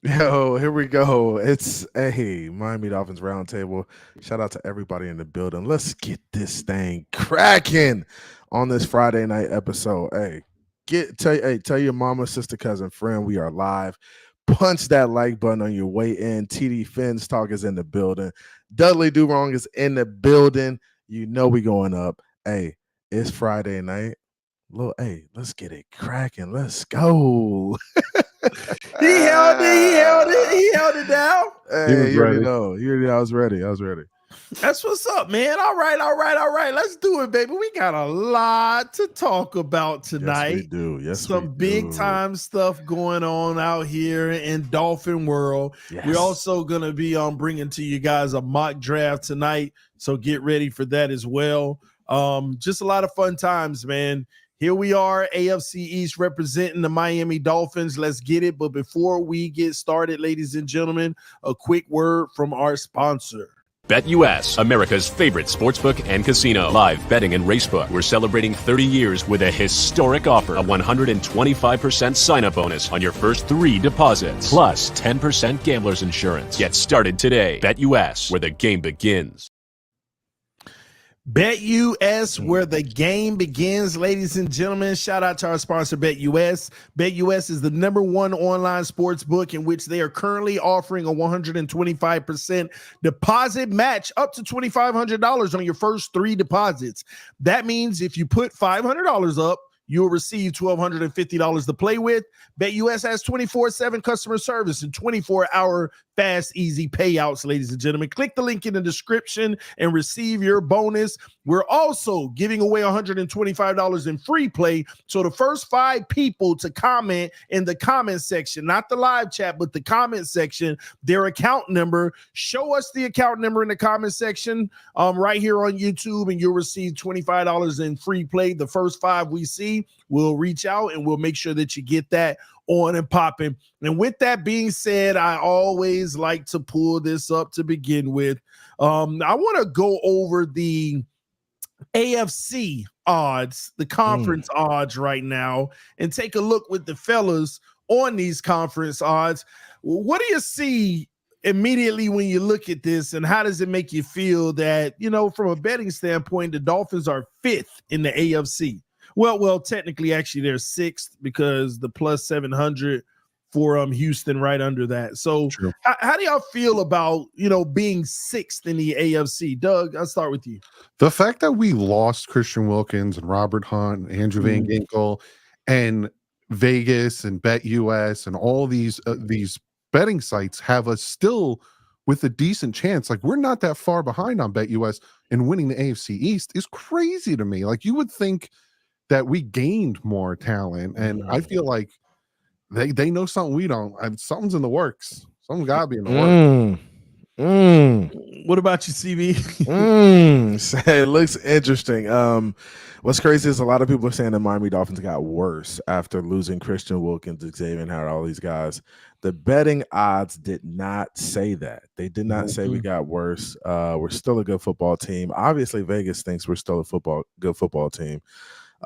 Yo, here we go. It's Miami Dolphins Roundtable. Shout out to everybody in the building. Let's get this thing cracking on this Friday night episode. Tell your mama, sister, cousin, friend, we are live. Punch that like button on your way in. TD Finn's Talk is in the building. Dudley Do Wrong is in the building. You know we going up. It's Friday night. Let's get it cracking. Let's go. He held it. He held it. He held it down. Hey, you already know. I was ready. That's what's up, man. All right. Let's do it, baby. We got a lot to talk about tonight. Yes, we do. Yes, some big time stuff going on out here in Dolphin world. Yes. We're also going to be bringing to you guys a mock draft tonight, so get ready for that as well. Just a lot of fun times, man. Here we are, AFC East representing the Miami Dolphins. Let's get it. But before we get started, ladies and gentlemen, a quick word from our sponsor. BetUS, America's favorite sportsbook and casino. Live betting and racebook. We're celebrating 30 years with a historic offer. A 125% sign-up bonus on your first 3 deposits. Plus 10% gambler's insurance. Get started today. BetUS, where the game begins. BetUS, where the game begins, ladies and gentlemen. Shout out to our sponsor, BetUS. BetUS is the #1 online sports book in which they are currently offering a 125% deposit match up to $2,500 on your first 3 deposits. That means if you put $500 up, you'll receive $1,250 to play with. BetUS has 24/7 customer service and 24-hour fast, easy payouts, ladies and gentlemen. Click the link in the description and receive your bonus. We're also giving away $125 in free play. So the first 5 people to comment in the comment section, not the live chat, but the comment section, their account number, show us the account number in the comment section right here on YouTube, and you'll receive $25 in free play. The first 5 we see, we'll reach out and we'll make sure that you get that on and popping. And with that being said, I always like to pull this up to begin with. I want to go over the AFC odds, the conference odds right now, and take a look with the fellas on these conference odds. What do you see immediately when you look at this, and how does it make you feel that, from a betting standpoint, the Dolphins are 5th in the AFC? Well, technically, actually, they're 6th because the plus 700 for Houston right under that. So how do y'all feel about, being 6th in the AFC? Doug, I'll start with you. The fact that we lost Christian Wilkins and Robert Hunt, and Andrew Van Ginkel, and Vegas and BetUS and all these betting sites have us still with a decent chance. Like, we're not that far behind on BetUS, and winning the AFC East is crazy to me. Like, you would think that we gained more talent, and I feel like they know something we don't. Something's in the works. Something's got to be in the works. What about you, CB? It looks interesting. What's crazy is a lot of people are saying the Miami Dolphins got worse after losing Christian Wilkins, Xavier Howard, all these guys. The betting odds did not say that. They did not say we got worse. We're still a good football team. Obviously, Vegas thinks we're still a good football team.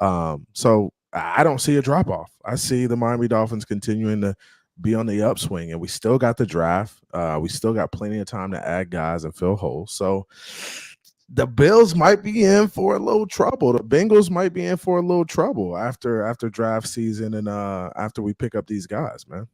So I don't see a drop off. I see the Miami Dolphins continuing to be on the upswing, and we still got the draft. We still got plenty of time to add guys and fill holes. So the Bills might be in for a little trouble. The Bengals might be in for a little trouble after draft season and after we pick up these guys, man.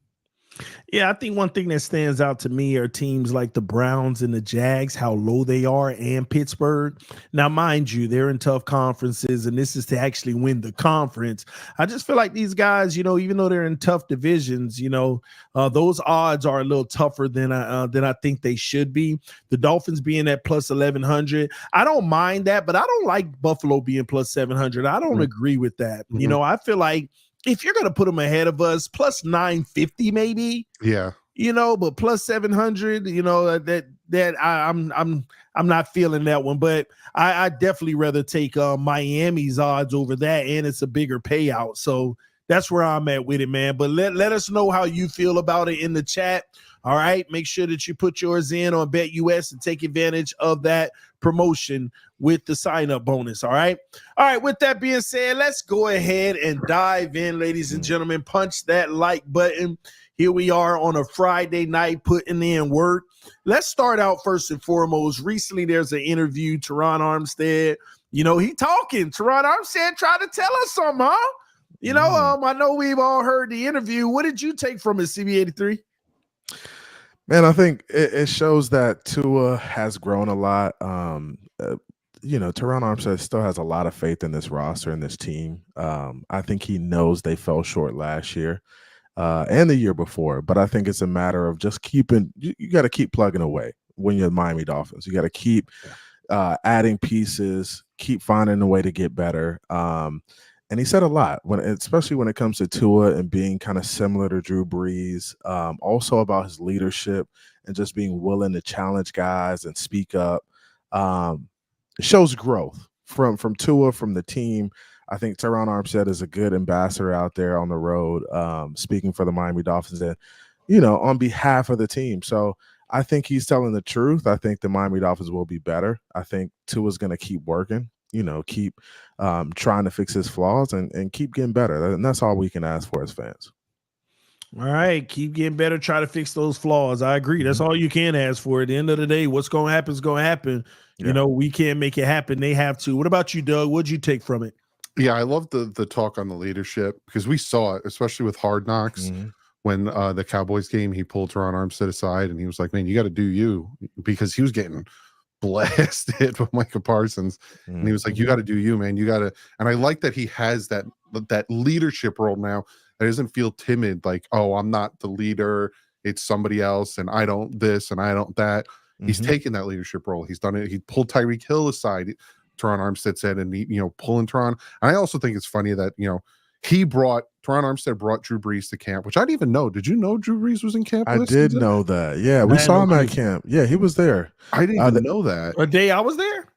Yeah, I think one thing that stands out to me are teams like the Browns and the Jags, how low they are, and Pittsburgh. Now, mind you, they're in tough conferences, and this is to actually win the conference. I just feel like these guys, even though they're in tough divisions, those odds are a little tougher than I think they should be. The Dolphins being at plus 1,100, I don't mind that, but I don't like Buffalo being plus 700. I don't agree with that. I feel like if you're going to put them ahead of us, plus 950 maybe. Yeah. But plus 700, I'm not feeling that one. But I definitely rather take Miami's odds over that, and it's a bigger payout. So that's where I'm at with it, man. But let us know how you feel about it in the chat. All right, make sure that you put yours in on BetUS and take advantage of that promotion with the sign-up bonus. All right, with that being said, let's go ahead and dive in, ladies and gentlemen. Punch that like button. Here we are on a Friday night putting in work. Let's start out first and foremost. Recently, there's an interview, Teron Armstead. He talking. Teron Armstead tried to tell us something, huh? I know we've all heard the interview. What did you take from it, CB83? Man, I think it shows that Tua has grown a lot. Teron Armstead still has a lot of faith in this roster and this team. I think he knows they fell short last year and the year before, but I think it's a matter of just keeping. You got to keep plugging away when you're the Miami Dolphins. You got to keep adding pieces, keep finding a way to get better. And he said a lot, especially when it comes to Tua and being kind of similar to Drew Brees, also about his leadership and just being willing to challenge guys and speak up. It shows growth from Tua, from the team. I think Teron Armstead is a good ambassador out there on the road, speaking for the Miami Dolphins and, on behalf of the team. So I think he's telling the truth. I think the Miami Dolphins will be better. I think Tua's going to keep working. Keep trying to fix his flaws and keep getting better. And that's all we can ask for as fans. All right. Keep getting better. Try to fix those flaws. I agree. That's all you can ask for. At the end of the day, what's going to happen is going to happen. Yeah. We can't make it happen. They have to. What about you, Doug? What'd you take from it? Yeah, I love the talk on the leadership because we saw it, especially with Hard Knocks. When the Cowboys game, he pulled Teron Armstead aside and he was like, man, you got to do you, because he was getting blasted with Micah Parsons. And he was like, you got to do you, man. You got to. And I like that he has that leadership role now that doesn't feel timid, like, oh, I'm not the leader. It's somebody else. And I don't this and I don't that. He's taken that leadership role. He's done it. He pulled Tyreek Hill aside. Teron Armstead said, and pulling Teron. And I also think it's funny that, Teron Armstead brought Drew Brees to camp, which I didn't even know. Did you know Drew Brees was in camp? I did know that. Yeah, we saw him at camp. Yeah, he was there. I didn't even know that. A day I was there?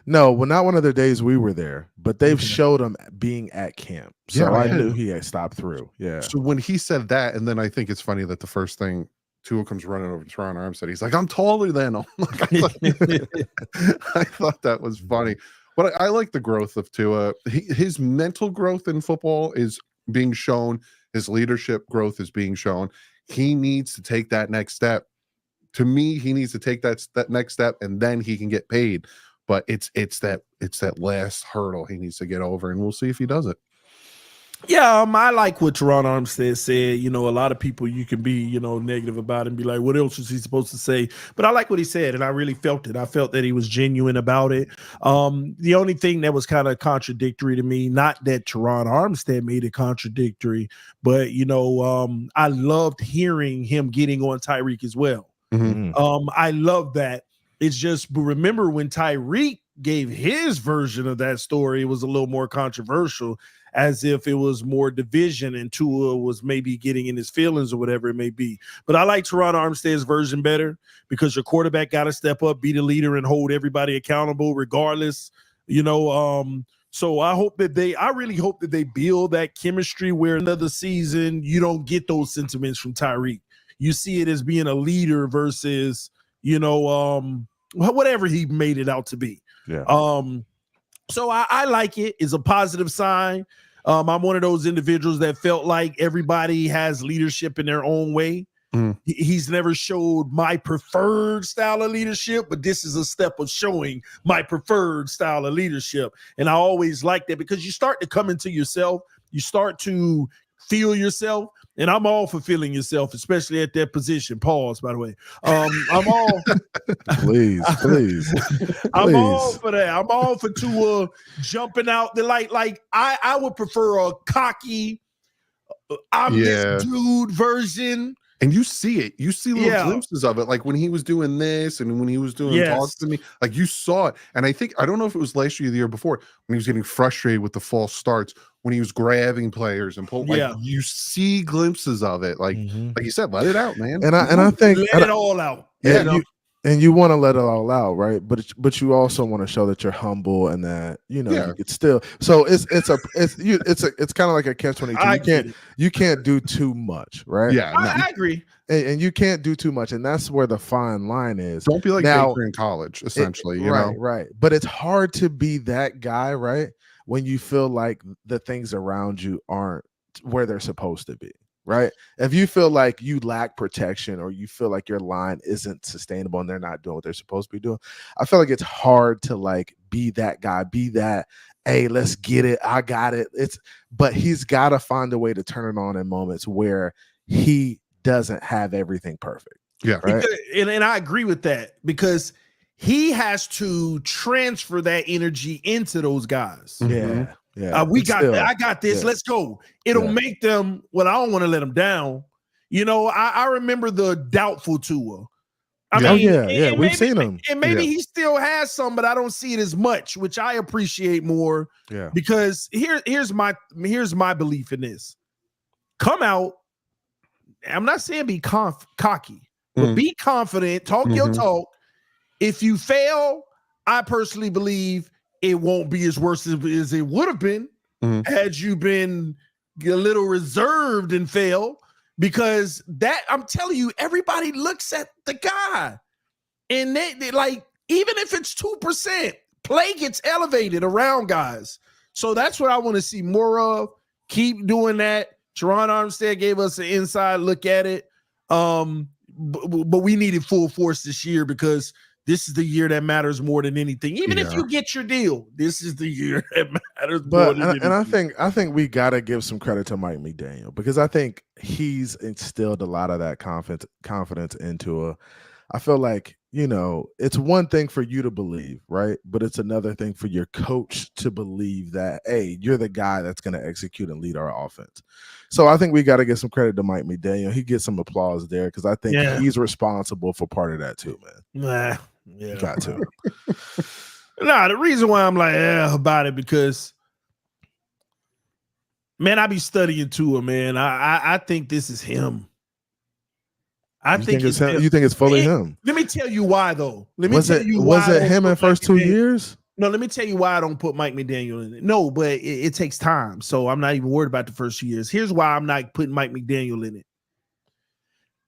No, well, not one of the days we were there, but they've showed him being at camp. So I knew he had stopped through. Yeah. So when he said that, and then I think it's funny that the first thing Tua comes running over to Teron Armstead, he's like, I'm taller than him. I thought that was funny. But I like the growth of Tua. His mental growth in football is being shown. His leadership growth is being shown. He needs to take that next step. To me, he needs to take that next step, and then he can get paid. But it's that last hurdle he needs to get over, and we'll see if he does it. Yeah, I like what Teron Armstead said. A lot of people you can be, negative about it and be like, what else was he supposed to say? But I like what he said, and I really felt it. I felt that he was genuine about it. The only thing that was kind of contradictory to me, not that Teron Armstead made it contradictory, but, I loved hearing him getting on Tyreek as well. I love that. It's just, remember when Tyreek gave his version of that story, it was a little more controversial, as if it was more division and Tua was maybe getting in his feelings or whatever it may be. But I like Teron Armstead's version better because your quarterback got to step up, be the leader, and hold everybody accountable regardless. So I really hope that they build that chemistry where another season you don't get those sentiments from Tyreek. You see it as being a leader versus, whatever he made it out to be. Yeah. So I like it. It's a positive sign. I'm one of those individuals that felt like everybody has leadership in their own way. He's never showed my preferred style of leadership, but this is a step of showing my preferred style of leadership. And I always like that because you start to come into yourself. You start to feel yourself. And I'm all for feeling yourself, especially at that position. Pause, by the way. I'm all please. I'm all for that. I'm all for Tua jumping out the light. Like I would prefer a cocky, this dude version. And you see it. You see little glimpses of it. Like when he was doing this and when he was doing talks to me, like you saw it. And I don't know if it was last year or the year before when he was getting frustrated with the false starts, when he was grabbing players and pulling, you see glimpses of it. Like you said, let it out, man. And I think let it all out. And you want to let it all out, right? But you also want to show that you're humble and that you it's still. So it's kind of like a catch-22. You can't do too much, right? Yeah, I agree. And you can't do too much, and that's where the fine line is. Don't be like Baker in college, essentially. Right. But it's hard to be that guy, right? When you feel like the things around you aren't where they're supposed to be. right? If you feel like you lack protection or you feel like your line isn't sustainable and they're not doing what they're supposed to be doing, I feel like it's hard to like be that guy, be that, hey, let's get it, I got it. But he's got to find a way to turn it on in moments where he doesn't have everything perfect. Yeah. Right. And I agree with that, because he has to transfer that energy into those guys. Yeah. Yeah. I got this. Yeah. Let's go. It'll make them, I don't want to let them down. You know, I remember the doubtful Tua. I mean, we've seen him. And maybe he still has some, but I don't see it as much, which I appreciate more. Yeah. Because here's my belief in this. Come out. I'm not saying be cocky, but be confident. Talk your talk. If you fail, I personally believe it won't be as worse as it would have been had you been a little reserved and fail. Because that, I'm telling you, everybody looks at the guy, and they like, even if it's 2%, play gets elevated around guys. So that's what I want to see more of. Keep doing that. Teron Armstead gave us an inside look at it. But we needed full force this year, because this is the year that matters more than anything. Even if you get your deal, this is the year that matters more than anything. And I think we gotta give some credit to Mike McDaniel, because I think he's instilled a lot of that confidence into I feel like, you know, it's one thing for you to believe, right? But it's another thing for your coach to believe that, hey, you're the guy that's going to execute and lead our offense. So I think we got to give some credit to Mike McDaniel. He gets some applause there, because I think he's responsible for part of that too, man. You got to. The reason why I'm like about it, because, man, I be studying Tua, man. I think this is him. You think it's fully him? Let me tell you why, though. Was it him in first 2 years? No, let me tell you why I don't put Mike McDaniel in it. No, but it takes time. So I'm not even worried about the first 2 years. Here's why I'm not putting Mike McDaniel in it.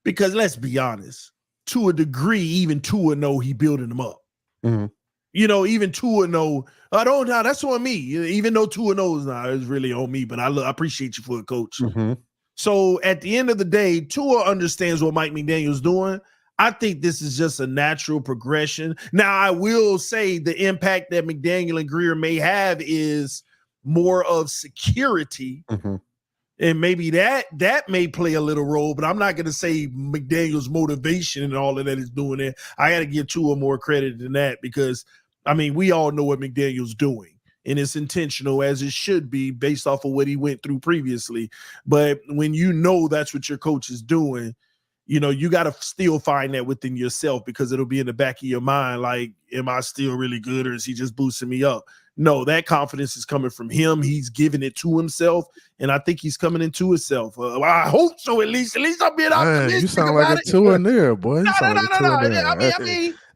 Because let's be honest, to a degree, even Tua know he building them up. You know, even Tua know, that's on me. Even though Tua knows it's really on me, but I appreciate you for it, coach. So at the end of the day, Tua understands what Mike McDaniel's doing. I think this is just a natural progression. Now, I will say the impact that McDaniel and Greer may have is more of security. And maybe that may play a little role, but I'm not going to say McDaniel's motivation and all of that is doing it. I got to give Tua more credit than that, because, I mean, we all know what McDaniel's doing, and it's intentional, as it should be, based off of what he went through previously. But when you know that's what your coach is doing, you know, you got to still find that within yourself, because it'll be in the back of your mind, like, am I still really good, or is he just boosting me up? No, that confidence is coming from him. He's giving it to himself, and I think he's coming into himself. I hope so, at least. At least I'm being optimistic. You sound like a two in there, boy. No.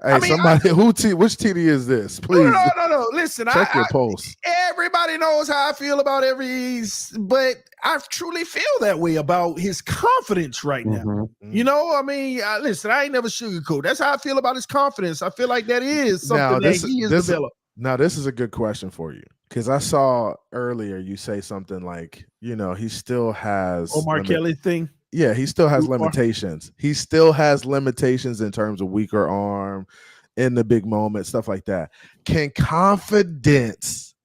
Hey, somebody, which TD is this? Please. No. Listen, check your pulse. Everybody knows how I feel about but I truly feel that way about his confidence right now. You know, I mean, listen, I ain't never sugarcoat. That's how I feel about his confidence. I feel like that is something that he is developed. Now, this is a good question for you, because I saw earlier you say something like, you know, he still has Omar Kelly thing. Yeah, he still has limitations. He still has limitations in terms of weaker arm, in the big moment, stuff like that. Can confidence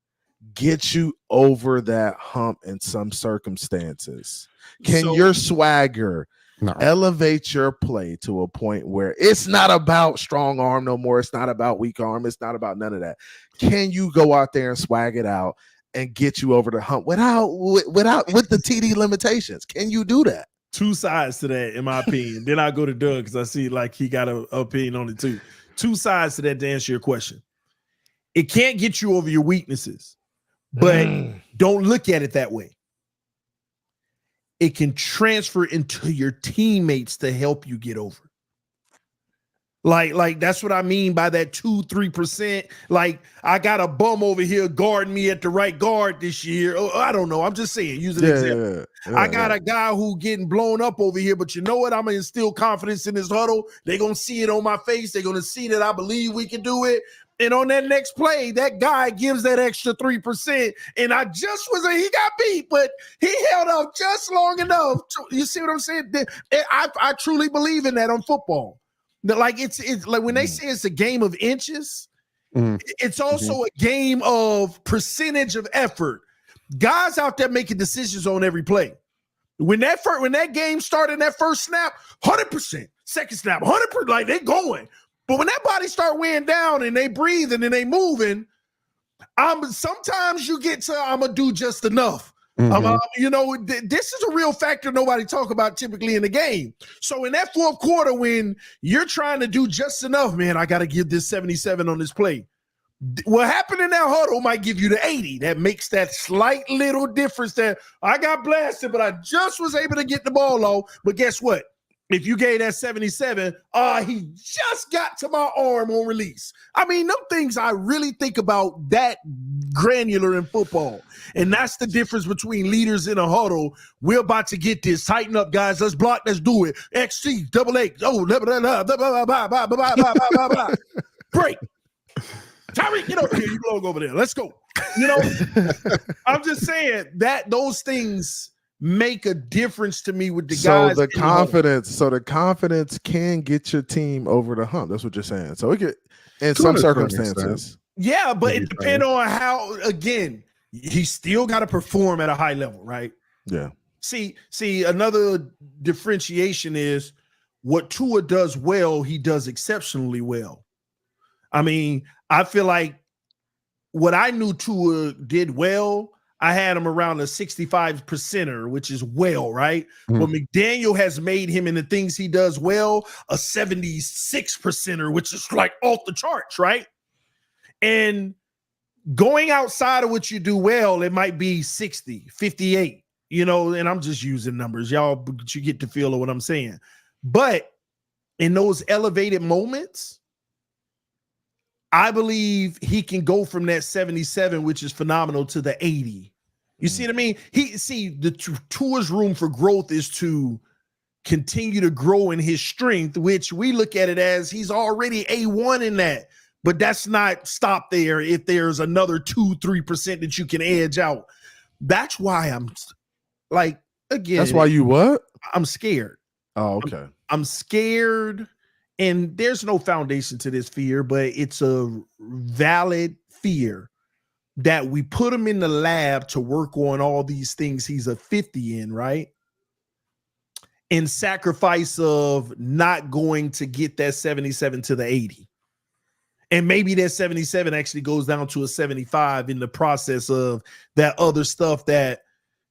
get you over that hump in some circumstances? Can your swagger elevate your play to a point where it's not about strong arm no more? It's not about weak arm. It's not about none of that. Can you go out there and swag it out and get you over the hump with the TD limitations? Can you do that? Two sides to that, in my opinion. Then I go to Doug, because I see like he got an opinion on it too. Two sides to that to answer your question. It can't get you over your weaknesses, but don't look at it that way. It can transfer into your teammates to help you get over. Like that's what I mean by that 2-3%. Like, I got a bum over here guarding me at the right guard this year. Oh, I don't know. I'm just saying, use an example. I got a guy who getting blown up over here, but you know what? I'm gonna instill confidence in this huddle. They're gonna see it on my face. They're gonna see that I believe we can do it. And on that next play, that guy gives that extra 3%. And he got beat, but he held up just long enough. You see what I'm saying? I truly believe in that on football. Like it's like when they say it's a game of inches, it's also a game of percentage of effort. Guys out there making decisions on every play. When that game started, that first snap, 100%. Second snap, 100%. Like they going. But when that body start weighing down and they breathing and they moving, sometimes you get to I'm gonna do just enough. This is a real factor nobody talk about typically in the game. So in that fourth quarter, when you're trying to do just enough, man, I got to give this 77 on this play. What happened in that huddle might give you the 80. That makes that slight little difference that I got blasted, but I just was able to get the ball off. But guess what? If you gave that 77, he just got to my arm on release. I mean, them things I really think about that granular in football. And that's the difference between leaders in a huddle. We're about to get this. Tighten up, guys. Let's block. Let's do it. XC, double A. Oh, blah, blah, blah, blah, blah, blah, blah, blah, blah, blah, blah. Break. Tyreek, get over here. You belong over there. Let's go. I'm just saying that those things make a difference to me with the guys. So the confidence can get your team over the hump. That's what you're saying. So it could, in some circumstances. Yeah, but it depends on how, again, he still got to perform at a high level, right? Yeah. See, another differentiation is what Tua does well, he does exceptionally well. I mean, I feel like what I knew Tua did well, I had him around a 65%er, which is well, right? But McDaniel has made him in the things he does well, a 76%er, which is like off the charts, right? And going outside of what you do well, it might be 60, 58, and I'm just using numbers. But you get the feel of what I'm saying. But in those elevated moments, I believe he can go from that 77, which is phenomenal, to the 80. You see what I mean? The Tua's room for growth is to continue to grow in his strength, which we look at it as he's already A1 in that. But that's not stop there if there's another 2-3% that you can edge out. That's why I'm like, again. That's why you what? I'm scared. Oh, okay. I'm scared. And there's no foundation to this fear, but it's a valid fear that we put him in the lab to work on all these things he's a 50 in, right? In sacrifice of not going to get that 77 to the 80. And maybe that 77 actually goes down to a 75 in the process of that other stuff that,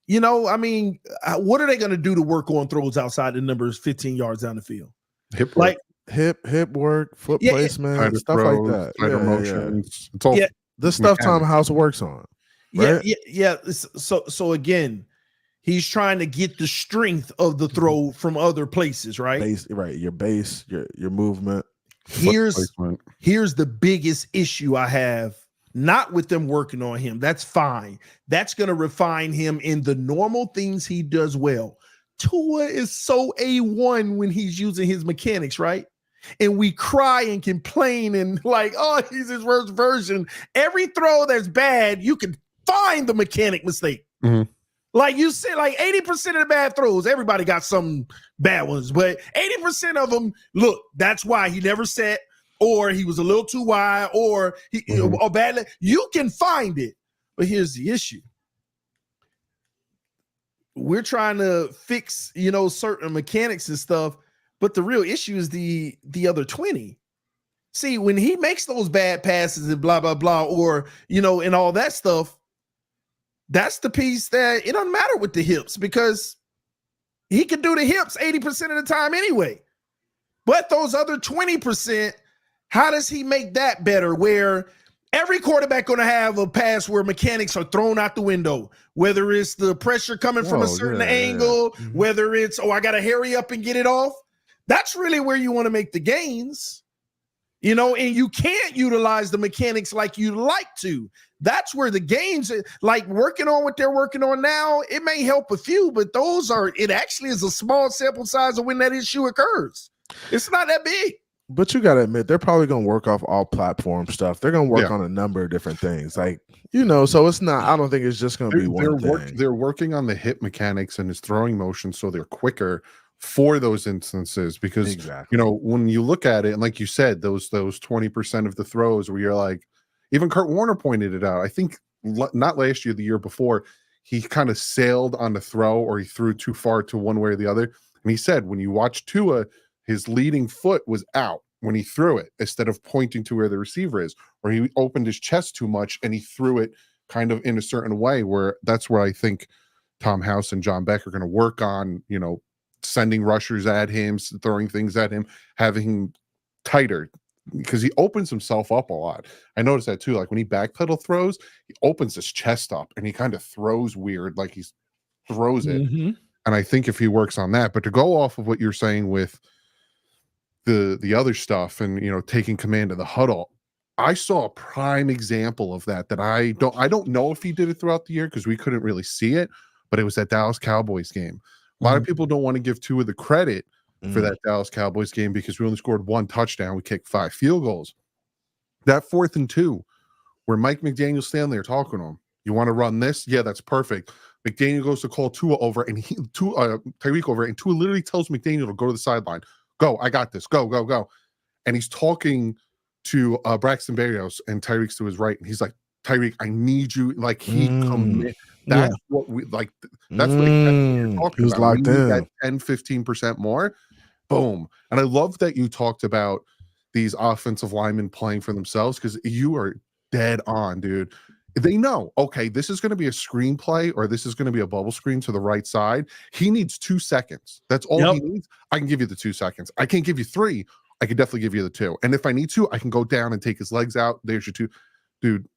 I mean, what are they going to do to work on throws outside the numbers 15 yards down the field? Hip work. Hip work, foot placement, stuff throws, like that. Tighter motions. It's all the stuff Tom House works on. Right? Yeah. So again, he's trying to get the strength of the throw from other places, right? Your base, your movement. Here's the biggest issue I have, not with them working on him. That's fine. That's going to refine him in the normal things he does well. Tua is so A1 when he's using his mechanics, right? And we cry and complain and like, oh, he's his worst version. Every throw that's bad, you can find the mechanic mistake. Like you said, like 80% of the bad throws, everybody got some bad ones, but 80% of them, look, that's why he never set, or he was a little too wide, or or badly. You can find it. But here's the issue. We're trying to fix, certain mechanics and stuff. But the real issue is the other 20. See, when he makes those bad passes and blah, blah, blah, or, and all that stuff, that's the piece that it doesn't matter with the hips because he can do the hips 80% of the time anyway. But those other 20%, how does he make that better? Where every quarterback going to have a pass where mechanics are thrown out the window, whether it's the pressure coming from a certain angle, whether it's, I got to hurry up and get it off. That's really where you want to make the gains, and you can't utilize the mechanics like you like to. That's where the gains, like working on what they're working on now, it may help a few, but it actually is a small sample size of when that issue occurs. It's not that big. But you got to admit, they're probably going to work off all platform stuff. They're going to work Yeah. on a number of different things. Like, so it's not, I don't think it's just going to be one thing. They're working on the hip mechanics and his throwing motion so they're quicker for those instances because, Exactly. when you look at it, and like you said, those 20% of the throws where you're like, even Kurt Warner pointed it out. I think not last year, the year before, he kind of sailed on the throw or he threw too far to one way or the other. And he said, when you watch Tua, his leading foot was out when he threw it instead of pointing to where the receiver is, or he opened his chest too much and he threw it kind of in a certain way where that's where I think Tom House and John Beck are going to work on, sending rushers at him, throwing things at him, having him tighter because he opens himself up a lot. I noticed that too. Like when he backpedal throws, he opens his chest up and he kind of throws weird, like he throws it. Mm-hmm. And I think if he works on that, but to go off of what you're saying with the other stuff and taking command of the huddle, I saw a prime example of that I don't know if he did it throughout the year because we couldn't really see it, but it was that Dallas Cowboys game. A lot of people don't want to give Tua the credit for that Dallas Cowboys game because we only scored 1 touchdown. We kicked 5 field goals. That 4th and 2, where Mike McDaniel standing there talking to him, you want to run this? Yeah, that's perfect. McDaniel goes to call Tua over and Tyreek over, and Tua literally tells McDaniel to go to the sideline. Go, I got this. Go, go, go. And he's talking to Braxton Berrios and Tyreek's to his right, and he's like, Tyreek, I need you. Like he commit. That's what we like. That's what you're talking he was about. locked in. That 10-15% more. Boom. And I love that you talked about these offensive linemen playing for themselves because you are dead on, dude. They know, okay, this is going to be a screenplay or this is going to be a bubble screen to the right side. He needs 2 seconds. That's all he needs. I can give you the 2 seconds. I can't give you 3. I can definitely give you the 2. And if I need to, I can go down and take his legs out. There's your 2. Dude,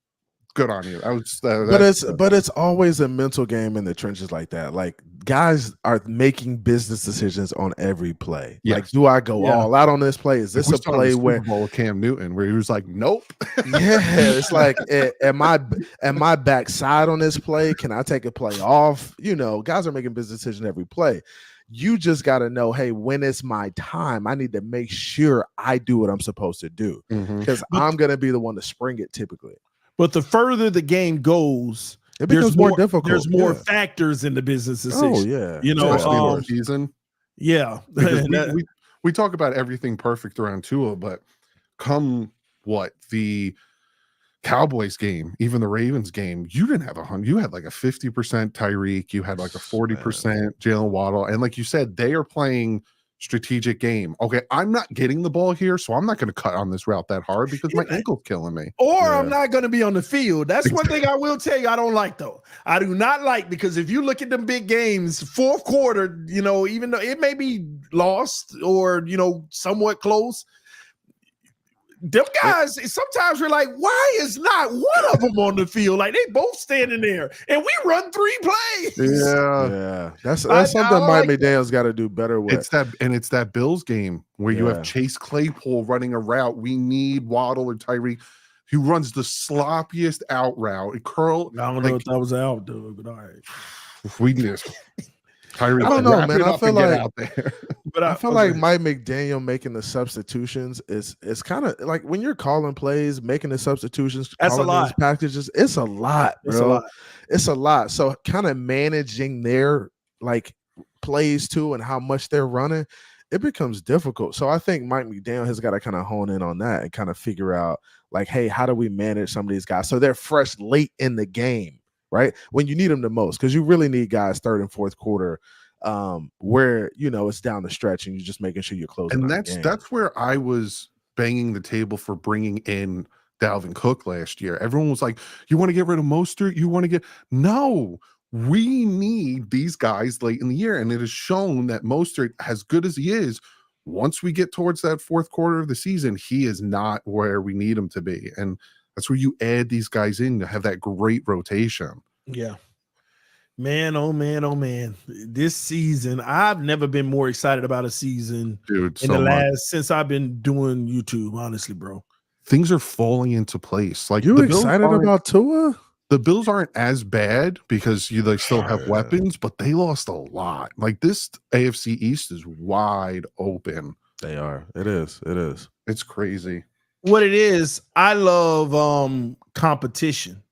good on you. But it's always a mental game in the trenches like that. Like guys are making business decisions on every play. Yes. Like, do I go all out on this play? Is this a play where Super Bowl with Cam Newton where he was like, nope. Yeah, it's like, am I backside on this play? Can I take a play off? Guys are making business decisions every play. You just got to know, hey, when it's my time, I need to make sure I do what I'm supposed to do because I'm going to be the one to spring it typically. But the further the game goes, it becomes more difficult. There's more factors in the business decision. Oh, yeah. Especially in season. Yeah. we talk about everything perfect around Tua, but come the Cowboys game, even the Ravens game, you didn't have 100. You had like a 50% Tyreek. You had like a 40% Jalen Waddle. And like you said, they are playing strategic game. Okay, I'm not getting the ball here, so I'm not going to cut on this route that hard because my ankle's killing me. Or I'm not going to be on the field. That's one thing I will tell you I don't like, though. I do not like because if you look at them big games, 4th quarter, even though it may be lost or, somewhat close, them guys, sometimes we're like, why is not one of them on the field? Like they both standing there and we run 3 plays. Yeah. That's something Mike McDaniel's got to do better with. It's that Bills game where you have Chase Claypool running a route. We need Waddle or Tyreek. He runs the sloppiest out route. I don't know if that was out, dude, but all right. We just Tyreek, I don't know, man. I feel like out there. But I feel like Mike McDaniel making the substitutions is kind of like when you're calling plays, making the substitutions, that's a lot. Packages, it's a lot, bro. It's a lot. So kind of managing their like plays too and how much they're running, it becomes difficult. So I think Mike McDaniel has got to kind of hone in on that and kind of figure out like, hey, how do we manage some of these guys so they're fresh late in the game, right? When you need them the most, because you really need guys 3rd and 4th quarter where it's down the stretch and you're just making sure you're closing. And that's where I was banging the table for bringing in Dalvin Cook last year. Everyone was like, you want to get rid of Mostert? You want to no, we need these guys late in the year. And it is shown that Mostert, as good as he is, once we get towards that 4th quarter of the season, he is not where we need him to be. And that's where you add these guys in to have that great rotation. Yeah. Man, oh man, oh man. This season, I've never been more excited about a season since I've been doing YouTube, honestly, bro. Things are falling into place. Like you excited about Tua? The Bills aren't as bad because they still have weapons, but they lost a lot. Like this AFC East is wide open. They are. It is. It is. It's crazy. What it is, I love competition.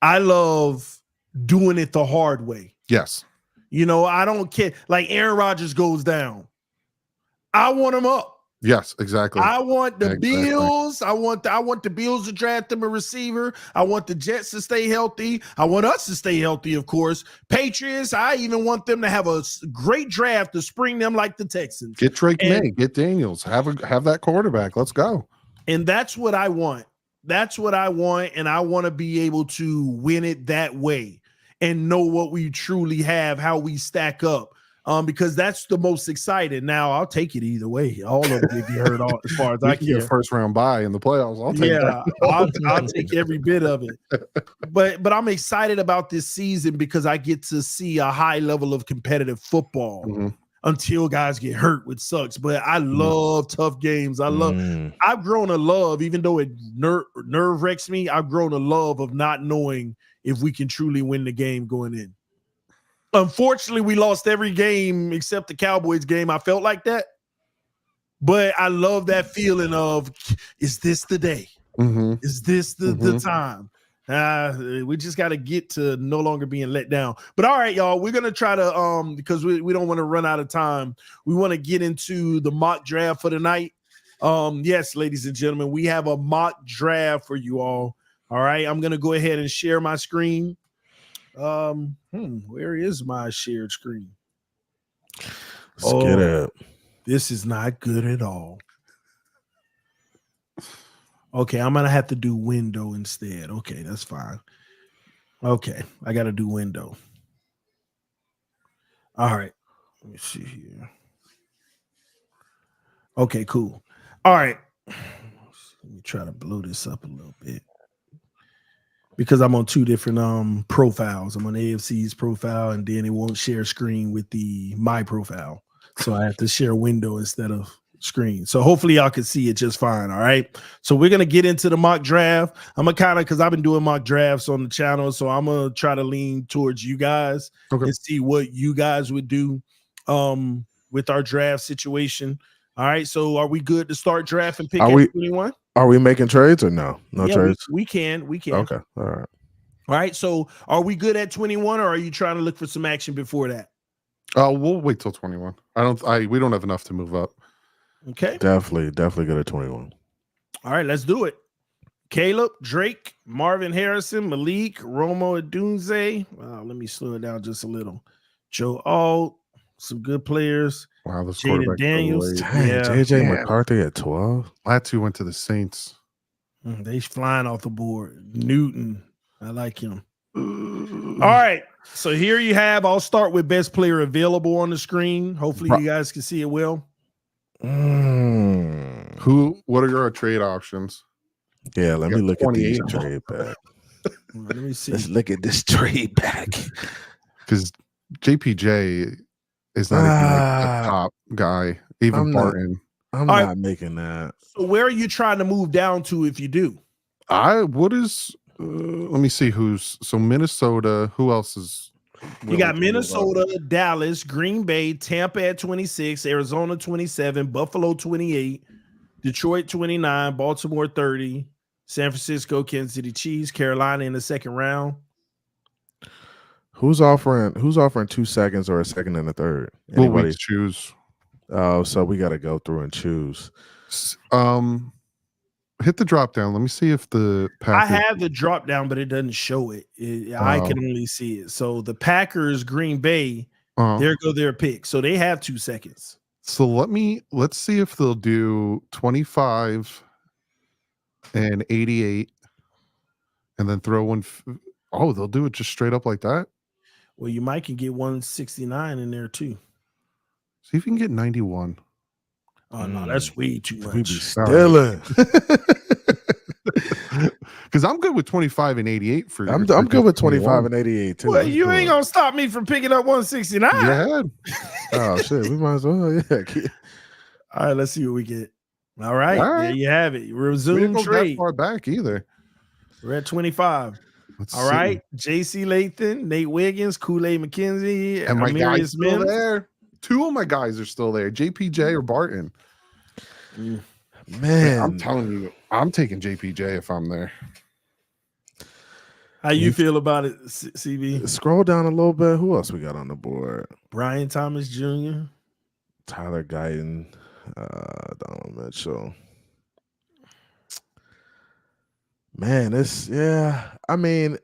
I love doing it the hard way. Yes. You know, I don't care. Like Aaron Rodgers goes down. I want him up. Yes, exactly. I want the Bills. I want the Bills to draft them a receiver. I want the Jets to stay healthy. I want us to stay healthy, of course. Patriots, I even want them to have a great draft to spring them like the Texans. Get Drake May, get Daniels, have that quarterback. Let's go. And that's what I want. That's what I want, and I want to be able to win it that way and know what we truly have, how we stack up. Because that's the most exciting. Now I'll take it either way. All of it get hurt all, as far as I can. Get a first round bye in the playoffs. I'll take that. I'll take every bit of it. But I'm excited about this season because I get to see a high level of competitive football until guys get hurt, which sucks. But I love tough games. I've grown a love, even though it nerve wrecks me. I've grown a love of not knowing if we can truly win the game going in. Unfortunately, we lost every game except the Cowboys game. I felt like that. But I love that feeling of, is this the day? Is this the time? We just got to get to no longer being let down. But all right, y'all, we're going to try to, because we don't want to run out of time. We want to get into the mock draft for tonight. Yes, ladies and gentlemen, we have a mock draft for you all. All right, I'm going to go ahead and share my screen. Where is my shared screen? Let's get it. This is not good at all. Okay, I'm gonna have to do window instead. Okay, that's fine. Okay, I gotta do window. All right, let me see here. Okay, cool. All right, let me try to blow this up a little bit. Because I'm on two different profiles. I'm on AFC's profile, and then it won't share screen with my profile. So I have to share window instead of screen. So hopefully y'all can see it just fine. All right. So we're gonna get into the mock draft. I'm gonna kind of, because I've been doing mock drafts on the channel, so I'm gonna try to lean towards you guys and see what you guys would do with our draft situation. All right. So are we good to start drafting pick at 21? Are we making trades or no? No trades? We can. Okay. All right. All right. So are we good at 21 or are you trying to look for some action before that? We'll wait till 21. We don't have enough to move up. Okay. Definitely good at 21. All right, let's do it. Caleb, Drake, Marvin Harrison, Malik, Romo Odunze. Let me slow it down just a little. Joe Alt, some good players. Wow, this Jaden Daniels. JJ McCarthy at 12. Latu went to the Saints. They flying off the board. Newton, I like him. All right, so here you have. I'll start with best player available on the screen. Hopefully, you guys can see it well. What are your trade options? Yeah, let me look at these trade back. Let me see. Let's look at this trade back. Because JPJ is not even like a top guy. Even Barton. I'm not making that. So where are you trying to move down to if you do? Let me see so Minnesota, who else is? You got Minnesota, Dallas, Green Bay, Tampa at 26, Arizona 27, Buffalo 28, Detroit 29, Baltimore 30, San Francisco, Kansas City Chiefs, Carolina in the second round. Who's offering 2 seconds or a second and a third? Anybody? Well, we choose. Oh, so we got to go through and choose. Hit the drop down. Let me see if the Packers. I have the drop down, but it doesn't show it. I can only see it. So the Packers, Green Bay, there go their pick. So they have 2 seconds. So let's see if they'll do 25 and 88 and then throw one. They'll do it just straight up like that. Well, you might can get 169 in there too. See if you can get 91. Oh no, that's way too much. We be stealing. Because I'm good with 25 and 88 for. I'm good with 25 and 88 too. Well, you ain't gonna stop me from picking up 169. Yeah. Oh shit, we might as well. Yeah. All right, let's see what we get. All right, there you have it. Resume we didn't go trade. that far back either. We're at 25. All right, J.C. Lathan, Nate Wiggins, Kool-Aid McKenzie, and my guy still there. two of my guys are still there, JPJ or Barton. Man, I'm telling you, I'm taking JPJ if I'm there. How you feel about it, CB? Scroll down a little bit. Who else we got on the board? Brian Thomas Jr., Tyler Guyton, Donald Mitchell. Man, I mean,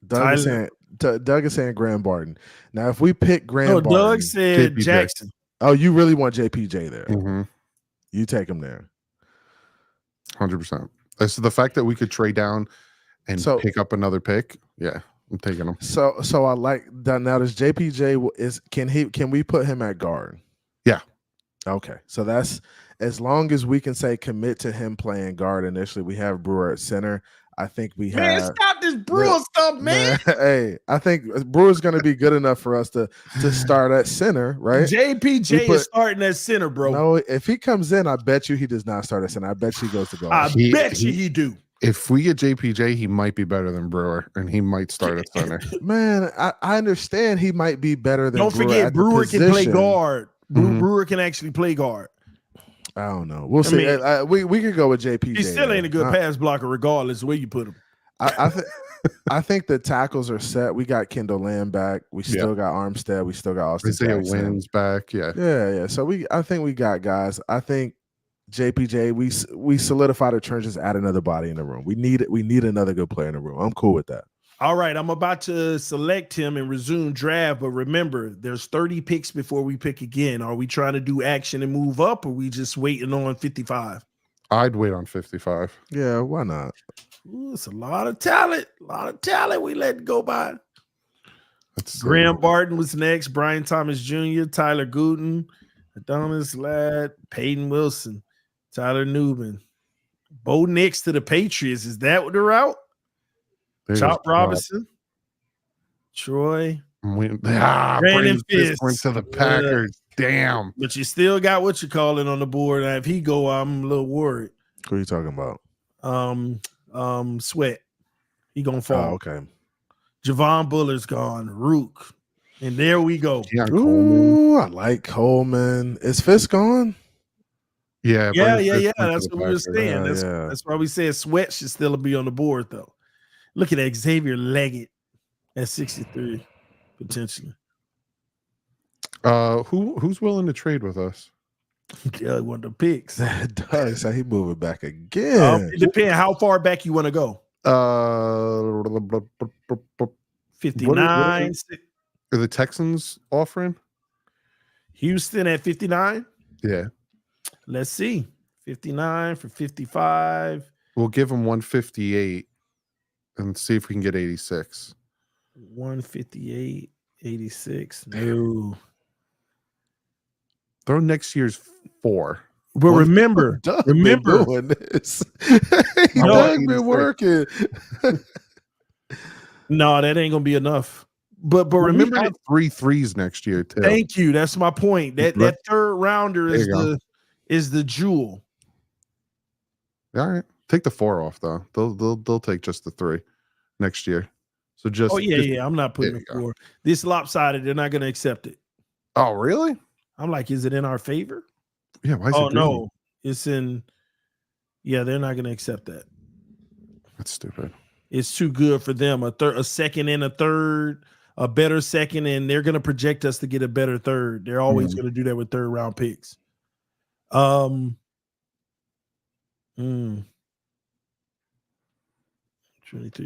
Doug is saying Graham Barton. Now, if we pick Graham Barton, Doug said JPJ. Jackson. Oh, you really want JPJ there? Mm-hmm. You take him there. 100%. So the fact that we could trade down and pick up another pick, yeah, I'm taking him. So I like that. Now, does JPJ can we put him at guard? Yeah. Okay, so that's as long as we can say commit to him playing guard initially. We have Brewer at center. I think we have. Man, stop this Brewer stuff, man. Hey, I think Brewer's going to be good enough for us to start at center, right? JPJ is starting at center, bro. No, if he comes in, I bet you he does not start at center. I bet you he goes to guard. I bet you he do. If we get JPJ, he might be better than Brewer, and he might start at center. Man, I understand he might be better than. Don't forget, Brewer can play guard. Mm-hmm. Brewer can actually play guard. I don't know. We'll see. We could go with JPJ. He still ain't a good pass blocker, regardless of where you put him. I think the tackles are set. We got Kendall Lamb back. We still got Armstead. We still got Austin Isaiah Jackson. Wynn's back. Yeah. So I think we got guys. I think JPJ. We solidify the trenches. Add another body in the room. We need another good player in the room. I'm cool with that. All right, I'm about to select him and resume draft, but remember, there's 30 picks before we pick again. Are we trying to do action and move up, or are we just waiting on 55? I'd wait on 55. Yeah, why not? Ooh, it's a lot of talent. We let go by. Graham Barton was next. Brian Thomas Jr., Tyler Gooden, Adonis Ladd, Peyton Wilson, Tyler Newman. Bo Nix to the Patriots. Is that the route? Chop Robinson, Troy, Brandon Fisk went to the Packers. Damn. But you still got what you call it on the board. Now, if he go, I'm a little worried. Who are you talking about? Sweat. He gonna fall. Oh, okay. Javon Buller's gone. Rook. And there we go. Ooh, I like Coleman. Is Fisk gone? Yeah. That's what we were saying. That's why we said Sweat should still be on the board, though. Look at that, Xavier Leggett at 63, potentially. Who's willing to trade with us? Yeah, one of the picks. Doug, so he moving back again. It depends how far back you want to go. 59. Are the Texans offering? Houston at 59? Yeah. Let's see. 59 for 55. We'll give them 158 and see if we can get 86. 158, 86. No. Throw next year's 4. But remember, Doug been doing this. Doug been working. No, that ain't gonna be enough. But remember, we have 3 threes next year too. Thank you. That's my point. That third rounder is the jewel. All right, take the 4 off though. They'll take just the 3 next year. So just I'm not putting the 4. This lopsided. They're not gonna accept it. Oh really? I'm like, is it in our favor? Yeah. Why is it no, it's in. Yeah, they're not gonna accept that. That's stupid. It's too good for them. A second and a third, a better second, and they're going to project us to get a better third. They're always going to do that with third round picks. 23.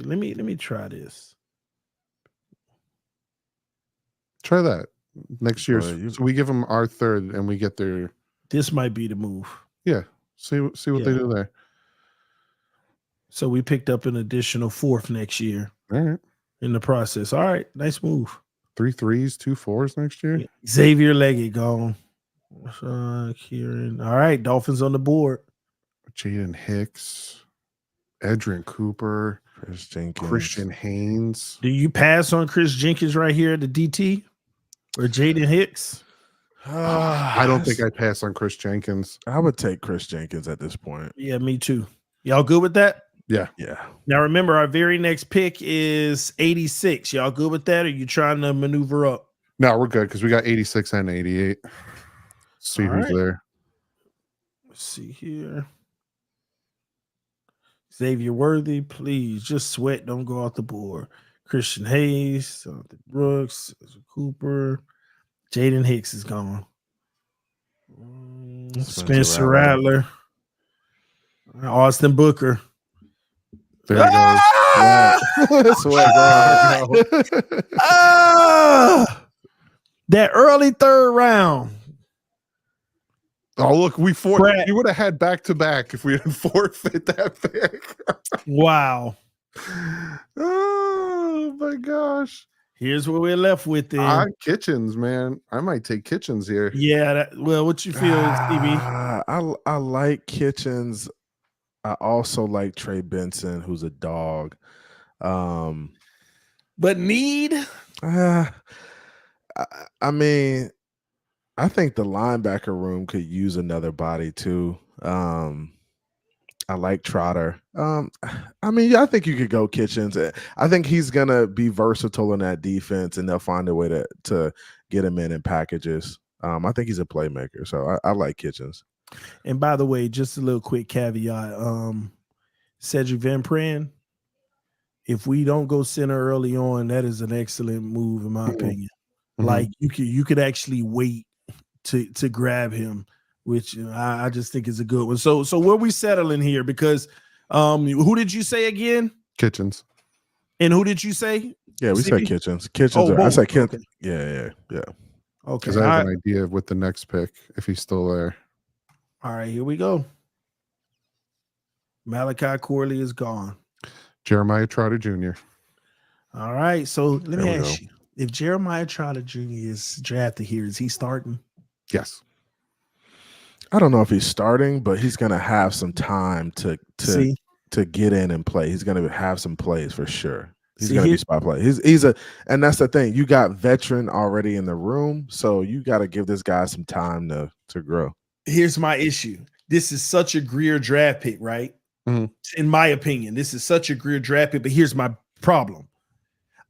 Let me try this. Try that next year. So we give them our third, and we get their. This might be the move. Yeah. See what they do there. So we picked up an additional 4th next year. All right. In the process. All right. Nice move. 3 threes, 2 4s next year. Xavier Leggett gone. Kieran. All right. Dolphins on the board. Jaden Hicks, Edrin Cooper, Chris Jenkins, Christian Haynes. Do you pass on Chris Jenkins right here at the DT or Jaden Hicks? I don't think I'd pass on Chris Jenkins. I would take Chris Jenkins at this point. Yeah, me too. Y'all good with that? Yeah. Now remember, our very next pick is 86. Y'all good with that? Or are you trying to maneuver up? No, we're good because we got 86 and 88. See All who's right. there. Let's see here. Xavier Worthy, please just sweat. Don't go off the board. Christian Hayes, Jonathan Brooks, Cooper, Jaden Hicks is gone. Spencer Rattler, Austin Booker. There he goes. Sweat. That early third round. Oh, look, we would have had back-to-back if we didn't forfeit that pick. Wow. Oh, my gosh. Here's what we're left with then. Kitchens, man. I might take Kitchens here. Yeah. Well, what you feel, Stevie? I like Kitchens. I also like Trey Benson, who's a dog. But need? I mean, I think the linebacker room could use another body too. I like Trotter. I mean, I think you could go Kitchens. I think he's gonna be versatile in that defense, and they'll find a way to get him in packages. I think he's a playmaker, so I like Kitchens. And by the way, just a little quick caveat. Cedric Van Pran, if we don't go center early on, that is an excellent move, in my opinion. Mm-hmm. Like you could actually wait to grab him, which I just think is a good one. So where we settling here? Because who did you say again? Kitchens. And who did you say? Yeah, we said Kitchens. Kitchens. I said Kitchens. Okay. Yeah. Okay. Because I have an idea with the next pick if he's still there. All right, here we go. Malachi Corley is gone. Jeremiah Trotter Jr. All right, so let me ask you: if Jeremiah Trotter Jr. is drafted here, is he starting? Yes. I don't know if he's starting, but he's going to have some time to get in and play. He's going to have some plays for sure. He's going to be spot play. And that's the thing. You got veteran already in the room, so you got to give this guy some time to grow. Here's my issue. This is such a Greer draft pick, right? Mm-hmm. In my opinion, this is such a Greer draft pick, but here's my problem.